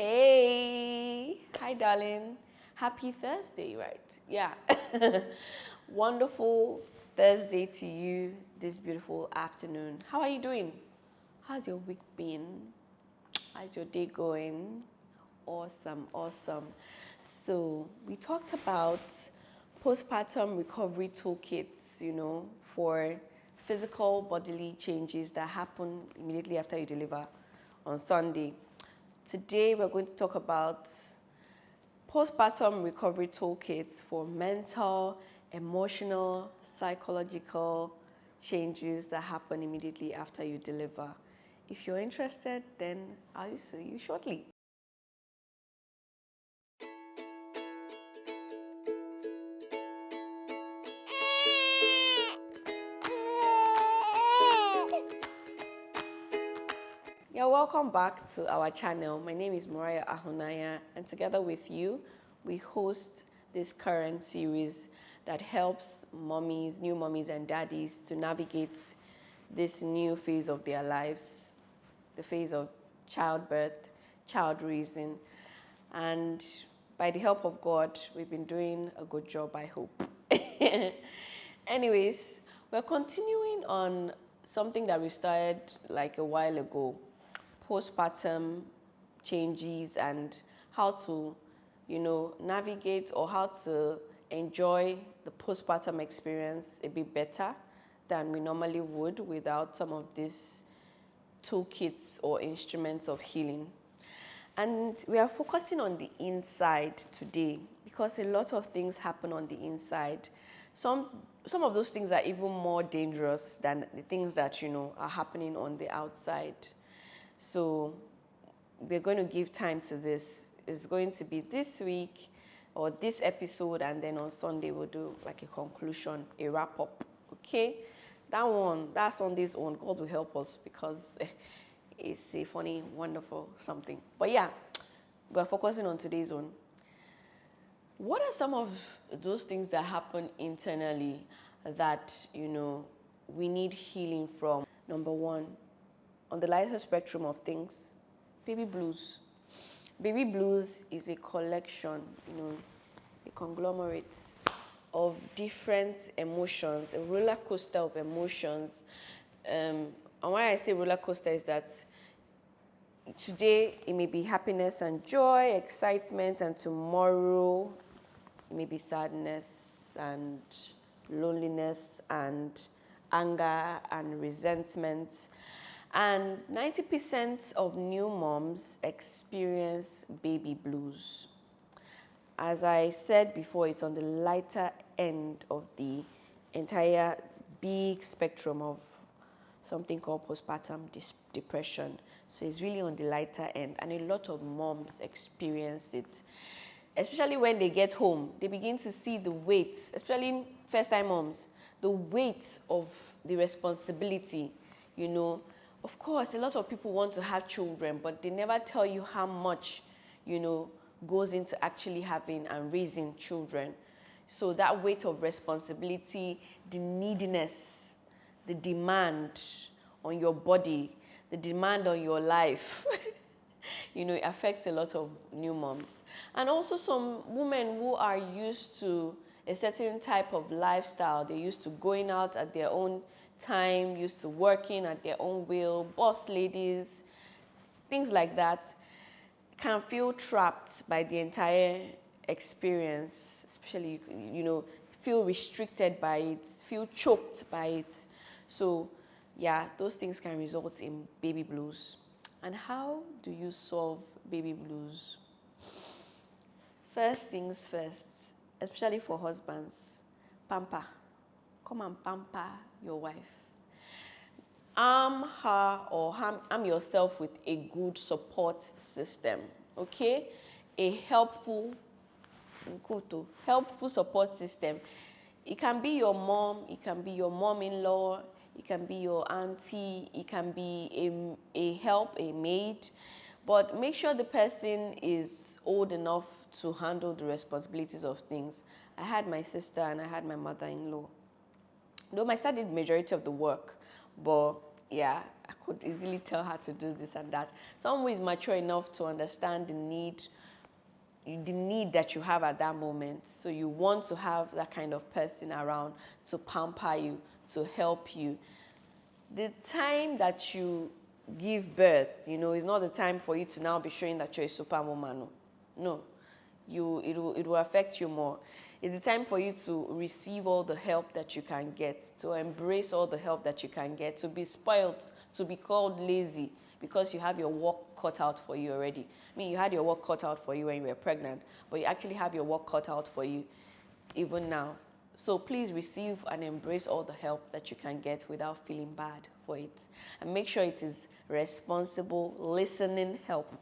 Hey, hi darling. Happy Thursday, right? Yeah. Wonderful Thursday to you this beautiful afternoon. How are you doing? How's your week been? How's your day going? Awesome, awesome. So, we talked about postpartum recovery toolkits, for physical bodily changes that happen immediately after you deliver on Sunday. Today, we're going to talk about postpartum recovery toolkits for mental, emotional, psychological changes that happen immediately after you deliver. If you're interested, then I'll see you shortly. Yeah, welcome back to our channel. My name is Mariah Ahunaya, and together with you, we host this current series that helps mommies, new mommies and daddies to navigate this new phase of their lives, the phase of childbirth, child raising, and by the help of God, we've been doing a good job, I hope. Anyways, we're continuing on something that we started like a while ago, postpartum changes and how to, navigate or how to enjoy the postpartum experience a bit better than we normally would without some of these toolkits or instruments of healing. And we are focusing on the inside today because a lot of things happen on the inside. Some of those things are even more dangerous than the things that, are happening on the outside. So we're going to give time to this. It's going to be this week or this episode, and then on Sunday we'll do like a conclusion, a wrap-up, okay? That Sunday's own, God will help us because it's a funny, wonderful something. But yeah, we're focusing on today's one. What are some of those things that happen internally that, we need healing from? Number one, on the lighter spectrum of things, baby blues. Baby blues is a collection, a conglomerate of different emotions, a roller coaster of emotions. And why I say roller coaster is that today it may be happiness and joy, excitement, and tomorrow it may be sadness and loneliness and anger and resentment. And 90% of new moms experience baby blues. As I said before, it's on the lighter end of the entire big spectrum of something called postpartum depression. So it's really on the lighter end, and a lot of moms experience it. Especially when they get home, they begin to see the weight, especially first-time moms, the weight of the responsibility, Of course, a lot of people want to have children, but they never tell you how much, goes into actually having and raising children. So that weight of responsibility, the neediness, the demand on your body, the demand on your life, it affects a lot of new moms. And also some women who are used to a certain type of lifestyle. They're used to going out at their own time, used to working at their own will, boss ladies, things like that, can feel trapped by the entire experience, especially, feel restricted by it, feel choked by it. So, yeah, those things can result in baby blues. And how do you solve baby blues? First things first, especially for husbands, pamper. Come and pamper your wife. Arm her or arm yourself with a good support system, okay? A helpful support system. It can be your mom, it can be your mom-in-law, it can be your auntie, it can be a maid, but make sure the person is old enough to handle the responsibilities of things. I had my sister and I had my mother-in-law. Though my sister did majority of the work, but yeah, I could easily tell her to do this and that. Someone who is mature enough to understand the need that you have at that moment. So you want to have that kind of person around to pamper you, to help you. The time that you give birth, is not the time for you to now be showing that you're a superwoman. No. It will affect you more. It's the time for you to receive all the help that you can get, to embrace all the help that you can get, to be spoiled, to be called lazy because you have your work cut out for you already. I mean, you had your work cut out for you when you were pregnant, but you actually have your work cut out for you even now. So please receive and embrace all the help that you can get without feeling bad for it. And make sure it is responsible, listening help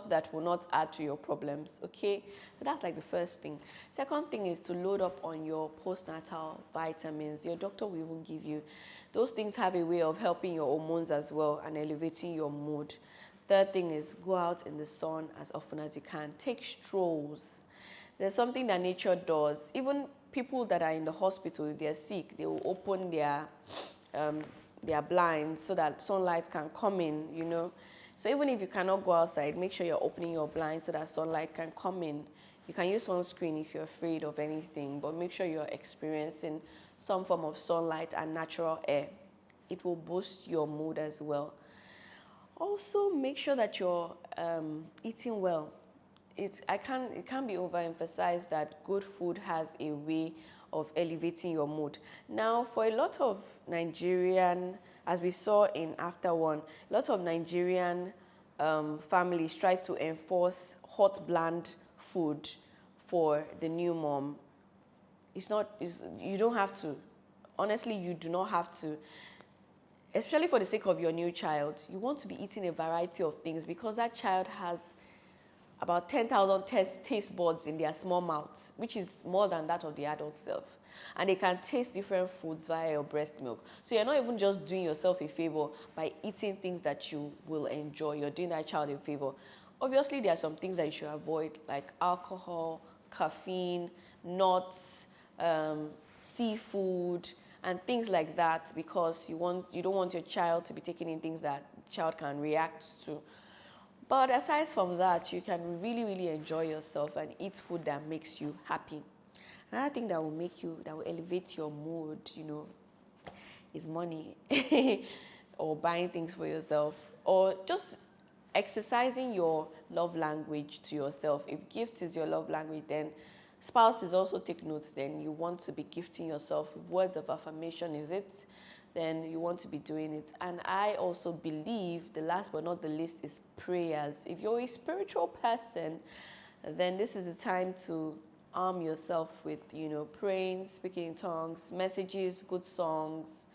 that will not add to your problems, okay? So that's like the first thing. Second thing is to load up on your postnatal vitamins. Your doctor will even give you. Those things have a way of helping your hormones as well and elevating your mood. Third thing is go out in the sun as often as you can. Take strolls. There's something that nature does. Even people that are in the hospital, if they're sick, they will open their blinds so that sunlight can come in, So even if you cannot go outside, make sure you're opening your blinds so that sunlight can come in. You can use sunscreen if you're afraid of anything, but make sure you're experiencing some form of sunlight and natural air. It will boost your mood as well. Also, make sure that you're eating well. It can't be overemphasized that good food has a way of elevating your mood. Now, for a lot of Nigerian, as we saw in After One, a lot of Nigerian families try to enforce hot, bland food for the new mom. You don't have to. Honestly, you do not have to. Especially for the sake of your new child, you want to be eating a variety of things because that child has about 10,000 taste buds in their small mouths, which is more than that of the adult self. And they can taste different foods via your breast milk. So you're not even just doing yourself a favor by eating things that you will enjoy. You're doing that child a favor. Obviously, there are some things that you should avoid, like alcohol, caffeine, nuts, seafood, and things like that, because you don't want your child to be taking in things that the child can react to. But aside from that, you can really, really enjoy yourself and eat food that makes you happy. Another thing that will elevate your mood, is money or buying things for yourself or just exercising your love language to yourself. If gift is your love language, then spouses also take notes. Then you want to be gifting yourself with words of affirmation, is it? Then you want to be doing it. And I also believe the last but not the least is prayers. If you're a spiritual person, then this is the time to arm yourself with, praying, speaking in tongues, messages, good songs,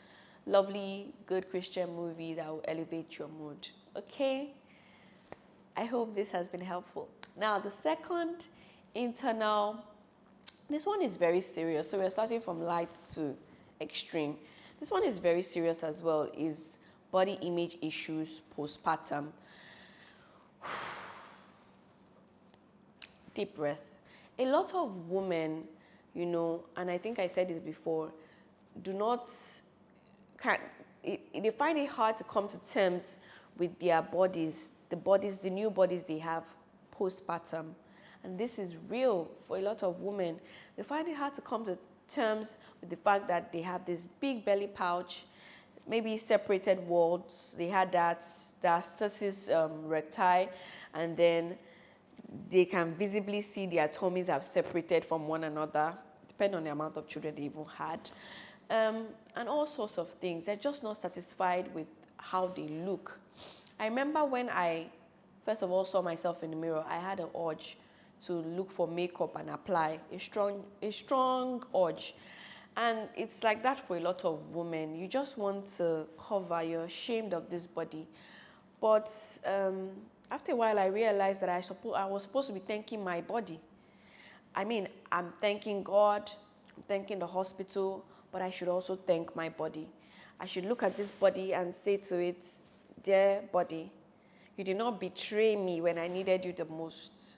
lovely, good Christian movie that will elevate your mood. Okay? I hope this has been helpful. Now, the second internal, this one is very serious. So we're starting from light to extreme. This one is very serious as well, is body image issues postpartum. Deep breath. A lot of women, and I think I said this before, they find it hard to come to terms with their bodies, the new bodies they have postpartum. And this is real for a lot of women. They find it hard to come to terms with the fact that they have this big belly pouch, maybe separated warts. They had that diastasis recti, and then they can visibly see their tummies have separated from one another, depending on the amount of children they even had, and all sorts of things. They're just not satisfied with how they look. I remember when I first of all saw myself in the mirror, I had an urge to look for makeup and apply, a strong urge. And it's like that for a lot of women. You just want to cover, you're ashamed of this body. But after a while, I realized that I was supposed to be thanking my body. I mean, I'm thanking God, I'm thanking the hospital, but I should also thank my body. I should look at this body and say to it, dear body, you did not betray me when I needed you the most.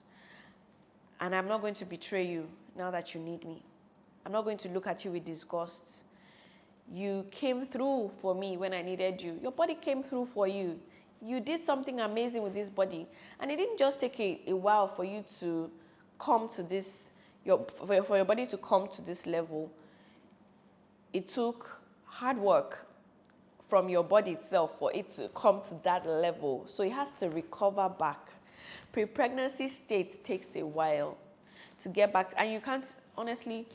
And I'm not going to betray you now that you need me. I'm not going to look at you with disgust. You came through for me when I needed you. Your body came through for you. You did something amazing with this body. And it didn't just take a while for you to come to this, for your body to come to this level. It took hard work from your body itself for it to come to that level. So it has to recover back. Pre-pregnancy state takes a while to get back, and you can't, honestly,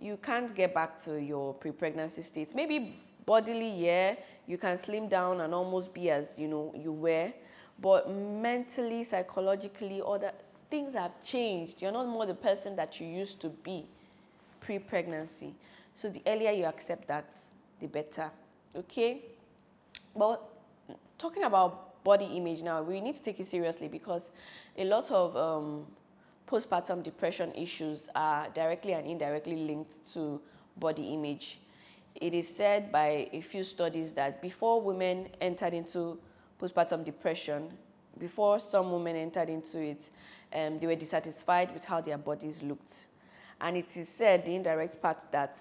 you can't get back to your pre-pregnancy state. Maybe bodily, yeah, you can slim down and almost be as, you were, but mentally, psychologically, other things have changed. You're not more the person that you used to be pre-pregnancy. So the earlier you accept that, the better. Okay? But talking about body image now, we need to take it seriously, because a lot of postpartum depression issues are directly and indirectly linked to body image. It is said by a few studies that before women entered into postpartum depression, before some women entered into it, they were dissatisfied with how their bodies looked. And it is said, the indirect part, that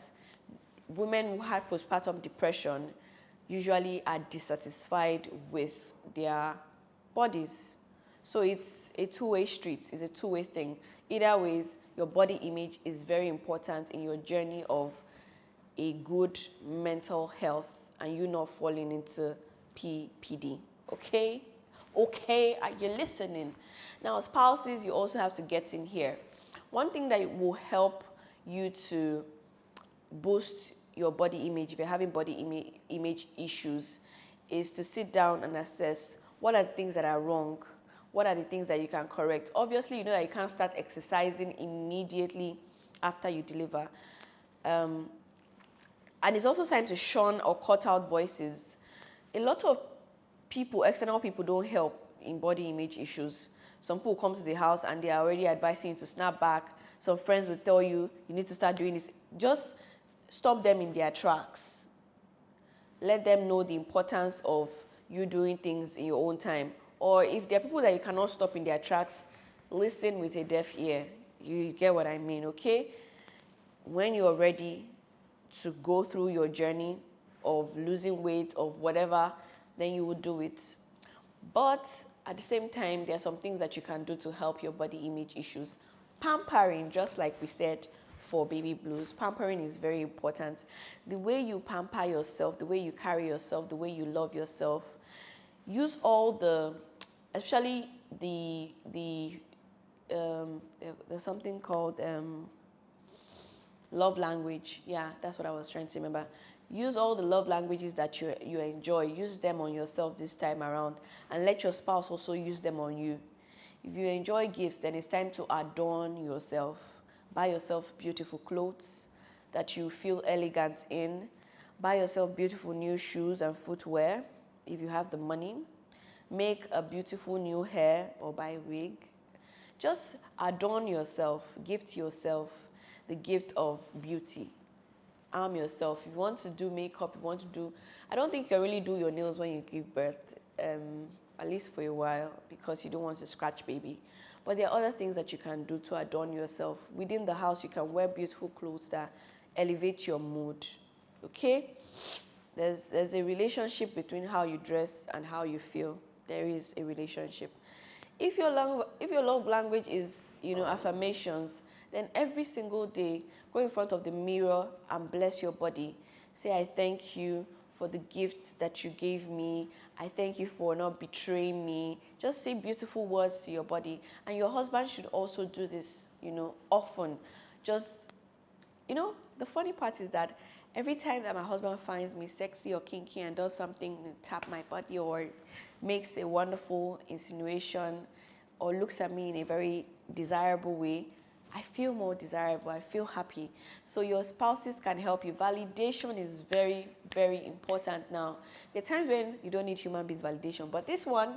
women who had postpartum depression usually are dissatisfied with their bodies. So it's a two-way street, it's a two-way thing. Either ways, your body image is very important in your journey of a good mental health and you not falling into PPD. Okay? Okay, are you listening? Now, spouses, you also have to get in here. One thing that will help you to boost your body image, if you're having body image issues, is to sit down and assess what are the things that are wrong, what are the things that you can correct. Obviously, you know that you can't start exercising immediately after you deliver. And it's also time to shun or cut out voices. A lot of people, external people, don't help in body image issues. Some people come to the house and they are already advising you to snap back. Some friends will tell you, you need to start doing this. Just stop them in their tracks. Let them know the importance of you doing things in your own time. Or if there are people that you cannot stop in their tracks, listen with a deaf ear. You get what I mean, okay? When you're ready to go through your journey of losing weight, of whatever, then you will do it. But at the same time, there are some things that you can do to help your body image issues. Pampering, just like we said, for baby blues, pampering is very important. The way you pamper yourself, the way you carry yourself, the way you love yourself, use all the, especially there's something called love language. Yeah, that's what I was trying to remember. Use all the love languages that you enjoy. Use them on yourself this time around, and let your spouse also use them on you. If you enjoy gifts, then it's time to adorn yourself. Buy yourself beautiful clothes that you feel elegant in. Buy yourself beautiful new shoes and footwear if you have the money. Make a beautiful new hair or buy a wig. Just adorn yourself. Gift yourself the gift of beauty. Arm yourself. If you want to do makeup, if you want to do... I don't think you can really do your nails when you give birth, at least for a while, because you don't want to scratch baby. But there are other things that you can do to adorn yourself. Within the house, you can wear beautiful clothes that elevate your mood, okay? There's a relationship between how you dress and how you feel. There is a relationship. If your love language is, affirmations, then every single day, go in front of the mirror and bless your body. Say, I thank you for the gift that you gave me. I thank you for not betraying me. Just say beautiful words to your body. And your husband should also do this, often. Just, the funny part is that every time that my husband finds me sexy or kinky and does something, tap my body or makes a wonderful insinuation or looks at me in a very desirable way, I feel more desirable, I feel happy. So your spouses can help you. Validation is very, very important now. There are times when you don't need human beings validation, but this one,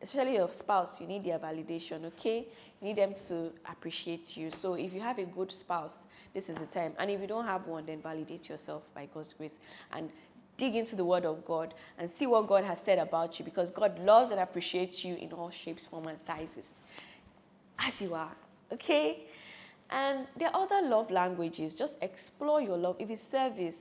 especially your spouse, you need their validation, okay? You need them to appreciate you. So if you have a good spouse, this is the time. And if you don't have one, then validate yourself by God's grace and dig into the Word of God and see what God has said about you, because God loves and appreciates you in all shapes, forms, and sizes, as you are. Okay, And there are other love languages. Just explore your love. If it's service,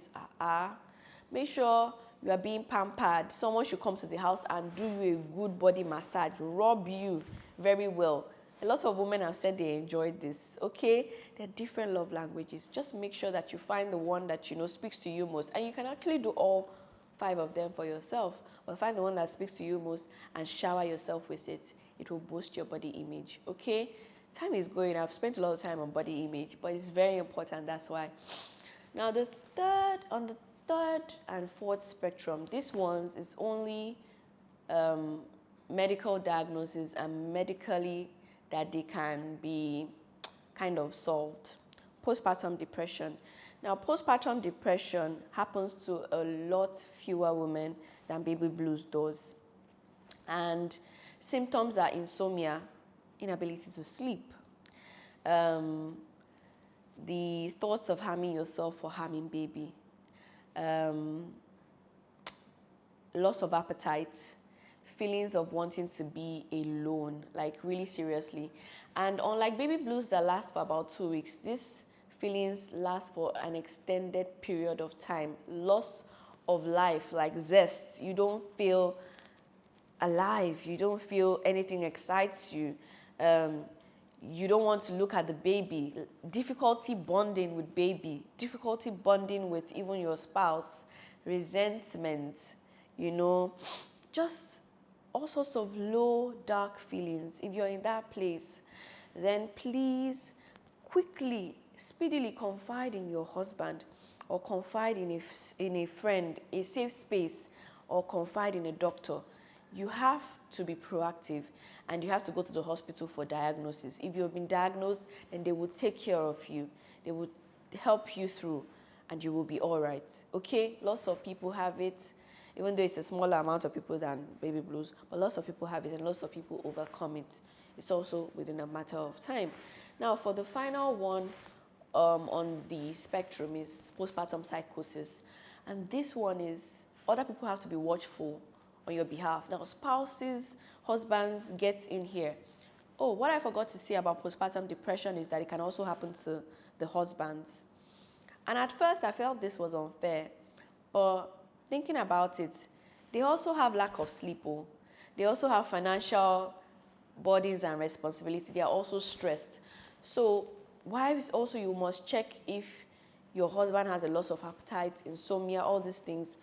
make sure you are being pampered. Someone should come to the house and do you a good body massage, rub you very well. A lot of women have said they enjoyed this, okay? There are different love languages. Just make sure that you find the one that you know speaks to you most. And you can actually do all 5 of them for yourself. But find the one that speaks to you most and shower yourself with it. It will boost your body image, okay? Time is going. I've spent a lot of time on body image, but it's very important, that's why. Now, on the third and fourth spectrum, this one is only medical diagnosis and medically that they can be kind of solved. Postpartum depression. Now, postpartum depression happens to a lot fewer women than baby blues does. And symptoms are insomnia, inability to sleep, the thoughts of harming yourself or harming baby, loss of appetite, feelings of wanting to be alone, like really seriously. And unlike baby blues that last for about 2 weeks, these feelings last for an extended period of time. Loss of life, like zest. You don't feel alive. You don't feel anything excites you. You don't want to look at the baby. Difficulty bonding with baby. Difficulty bonding with even your spouse. Resentment, just all sorts of low, dark feelings. If you're in that place, then please quickly, speedily confide in your husband, or confide in a friend, a safe space, or confide in a doctor. You have to be proactive, and you have to go to the hospital for diagnosis. If you've been diagnosed, then they will take care of you. They will help you through, and you will be all right, okay? Lots of people have it, even though it's a smaller amount of people than baby blues, but lots of people have it and lots of people overcome it. It's also within a matter of time. Now, for the final one on the spectrum is postpartum psychosis. And this one is, other people have to be watchful on your behalf. Now, spouses, husbands get in here. Oh, what I forgot to say about postpartum depression is that it can also happen to the husbands. And at first, I felt this was unfair, but thinking about it, they also have lack of sleep. They also have financial burdens and responsibility. They are also stressed. So wives also, you must check if your husband has a loss of appetite, insomnia, all these things.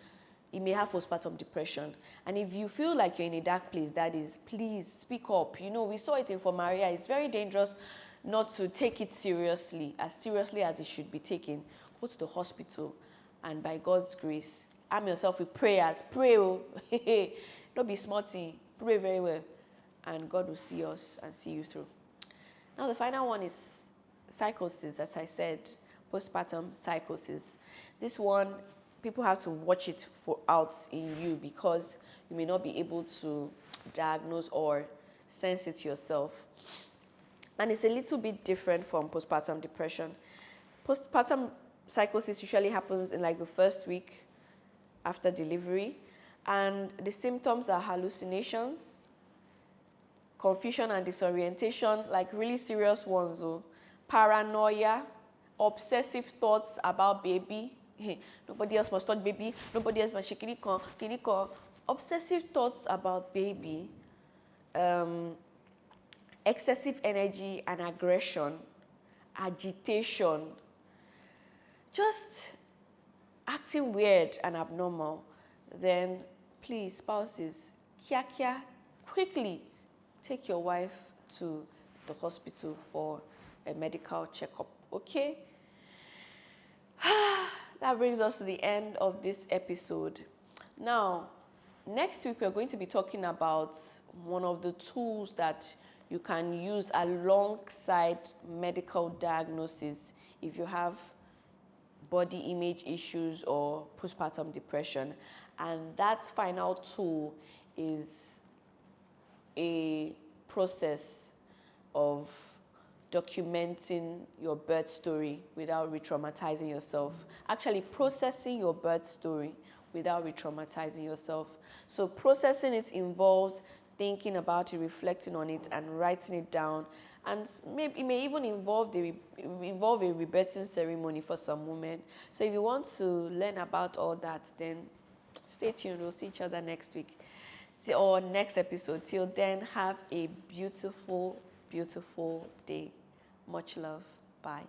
He may have postpartum depression. And if you feel like you're in a dark place, that is, please speak up. We saw it in For Maria. It's very dangerous not to take it seriously as it should be taken. Go to the hospital, and by God's grace, arm yourself with prayers. Pray, don't be smarty. Pray very well, and God will see us and see you through. Now, the final one is psychosis, as I said, postpartum psychosis. This one, people have to watch it out in you, because you may not be able to diagnose or sense it yourself. And it's a little bit different from postpartum depression. Postpartum psychosis usually happens in like the first week after delivery, and the symptoms are hallucinations, confusion and disorientation, like really serious ones, paranoia, obsessive thoughts about baby. Nobody else must touch baby, nobody else must kiniko. Obsessive thoughts about baby, excessive energy and aggression, agitation, just acting weird and abnormal. Then please, spouses, quickly take your wife to the hospital for a medical checkup, okay? That brings us to the end of this episode. Now, next week we're going to be talking about one of the tools that you can use alongside medical diagnosis if you have body image issues or postpartum depression. And that final tool is a process of documenting your birth story without re-traumatizing yourself. Actually, processing your birth story without re-traumatizing yourself. So processing it involves thinking about it, reflecting on it, and writing it down. And maybe it may even involve a rebirthing ceremony for some women. So if you want to learn about all that, then stay tuned. We'll see each other next week or next episode. Till then, have a beautiful, beautiful day. Much love. Bye.